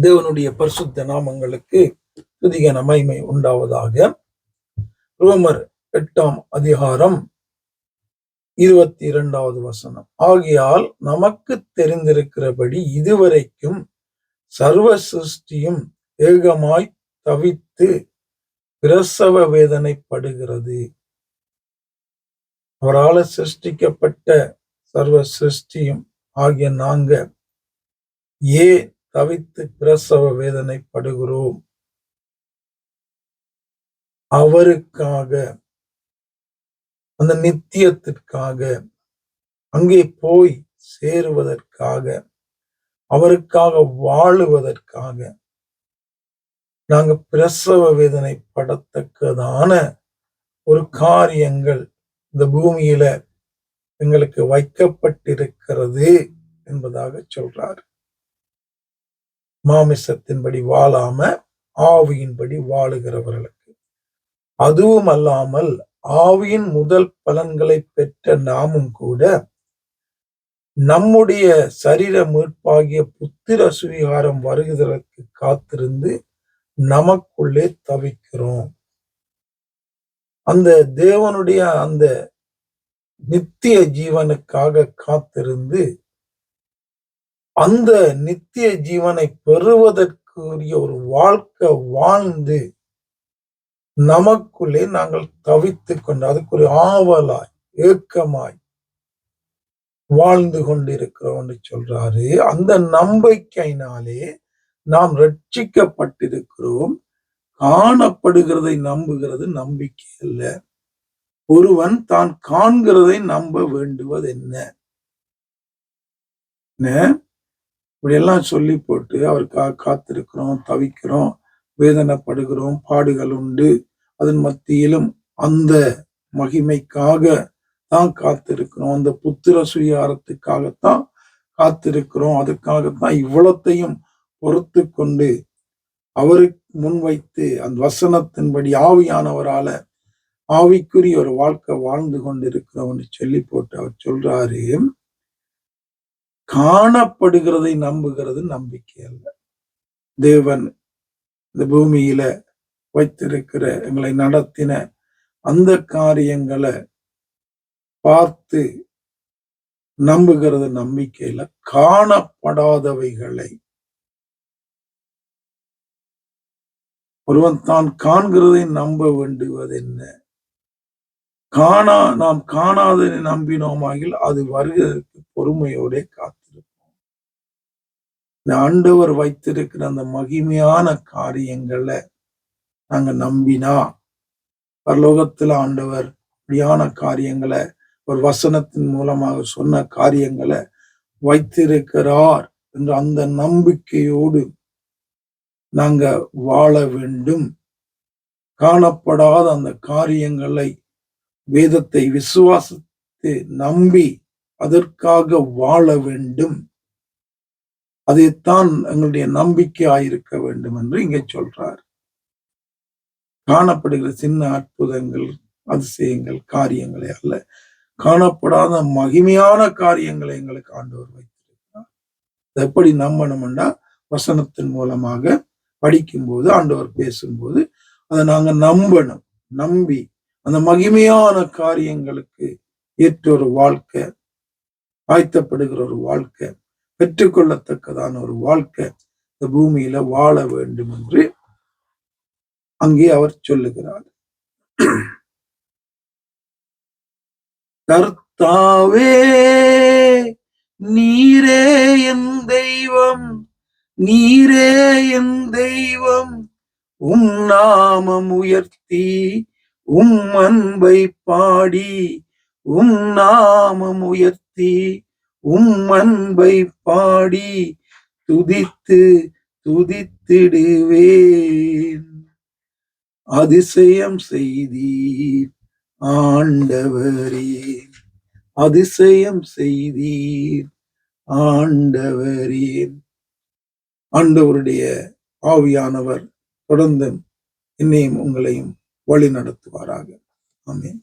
தேவனுடைய பரிசுத்த நாமங்களுக்கு துதிகன மகிமை உண்டாவதாக. ரோமர் 8ஆம் அதிகாரம் 22வது வசனம். ஆகையால் நமக்கு தெரிந்திருக்கிறபடி இதுவரைக்கும் சர்வ சிருஷ்டியும் ஏகமாய் தவித்து பிரசவ வேதனைப்படுகிறது. அவரால் சிருஷ்டிக்கப்பட்ட சர்வ சிருஷ்டியும் ஆகிய நாங்க ஏன் தவித்து பிரசவ வேதனைப்படுகிறோம்? அவருக்காக, அந்த நித்தியத்திற்காக, அங்கே போய் சேருவதற்காக, அவருக்காக வாழுவதற்காக நாங்க பிரசவ வேதனைப்படத்தக்கதான ஒரு காரியங்கள் இந்த பூமியில எங்களுக்கு வைக்கப்பட்டிருக்கிறது என்பதாக சொல்றார். மாமிசத்தின்படி வாழாம ஆவியின்படி வாழுகிறவர்களுக்கு, அதுவும் அல்லாமல் ஆவியின் முதல் பலன்களை பெற்ற நாமும் கூட நம்முடைய சரீர மீட்பாகிய புத்திர சுவிகாரம் வருகிறதற்கு காத்திருந்து நமக்குள்ளே தவிக்கிறோம். அந்த தேவனுடைய அந்த நித்திய ஜீவனுக்காக காத்திருந்து அந்த நித்திய ஜீவனை பெறுவதற்குரிய ஒரு வாழ்க்கை வாழ்ந்து நமக்குள்ளே நாங்கள் தவித்துக் கொண்டு அதுக்கு ஒரு ஆவலாய் ஏக்கமாய் வாழ்ந்து கொண்டிருக்கிறோம் என்று சொல்றாரு. அந்த நம்பிக்கையினாலே நாம் ரட்சிக்கப்பட்டிருக்கிறோம். காணப்படுகிறதை நம்புகிறது நம்பிக்கை அல்ல. ஒருவன் தான் காண்கிறதை நம்ப வேண்டுவது என்ன? இப்படியெல்லாம் சொல்லி போட்டு அவருக்காக காத்திருக்கிறோம், தவிக்கிறோம், வேதனைப்படுகிறோம், பாடுகள் உண்டு, அதன் மத்தியிலும் அந்த மகிமைக்காக தான் காத்திருக்கிறோம், அந்த புத்திர சுயாரத்துக்காகத்தான் காத்திருக்கிறோம், அதுக்காகத்தான் இவ்வளத்தையும் பொறுத்து கொண்டு அவருக்கு முன்வைத்து அந்த வசனத்தின்படி ஆவியானவரால ஆவிக்குரிய ஒரு வாழ்க்கை வாழ்ந்து கொண்டிருக்கிறோம் சொல்லி போட்டு அவர் சொல்றாரு, காணப்படுகிறதை நம்புகிறது நம்பிக்கை அல்ல. தேவன் இந்த பூமியில வைத்திருக்கிற எங்களை நடத்தின அந்த காரியங்களை பார்த்து நம்புகிறது நம்பிக்கையில. காணப்படாதவைகளை ஒருவன் தான் காண்கிறதை நம்ப வேண்டுவது என்ன? நாம் காணாததை நம்பினோமாகில் அது வருகிறதுக்கு பொறுமையோட காத்திருப்போம். இந்த ஆண்டவர் வைத்திருக்கிற அந்த மகிமையான காரியங்களை நாங்க நம்பினா, பரலோகத்துல ஆண்டவர் இப்படியான காரியங்களை ஒரு வசனத்தின் மூலமாக சொன்ன காரியங்களை வைத்திருக்கிறார் என்ற அந்த நம்பிக்கையோடு நாங்க வாழ வேண்டும். காணப்படாத அந்த காரியங்களை வேதத்தை விசுவாசித்து நம்பி அதற்காக வாழ வேண்டும். அதைத்தான் எங்களுடைய நம்பிக்கையாயிருக்க வேண்டும் என்று இங்கே சொல்றார். காணப்படுகிற சின்ன அற்புதங்கள், அதிசயங்கள், காரியங்களை அல்ல, காணப்படாத மகிமையான காரியங்களை எங்களுக்கு ஆண்டவர் வைத்திருக்கிறார். எப்படி நம்பணும்னா, வசனத்தின் மூலமாக படிக்கும்போது, ஆண்டவர் பேசும்போது அதை நாங்க நம்பணும். நம்பி அந்த மகிமையான காரியங்களுக்கு ஏற்ற ஒரு வாழ்க்கை, ஆயத்தப்படுகிற ஒரு வாழ்க்கை, பெற்றுக்கொள்ளத்தக்கதான ஒரு வாழ்க்கை இந்த பூமியில வாழ வேண்டும் என்று அங்கே அவர் சொல்லுகிறார். கர்த்தாவே நீரே என் தெய்வம், நீரே என் தெய்வம், உம் நாமம் உயர்த்தி உம் அன்பை பாடி, உம் நாமம் உயர்த்தி உம் அன்பை பாடி துதித்து துதித்திடுவேன். அதிசயம் செய்தீர் ஆண்டவரே, அதிசயம் செய்தீர் ஆண்டவரே. ஆண்டவருடைய ஆவியானவர் தொடர்ந்து என்னையும் உங்களையும் வழி நடத்துவாராக. ஆமென்.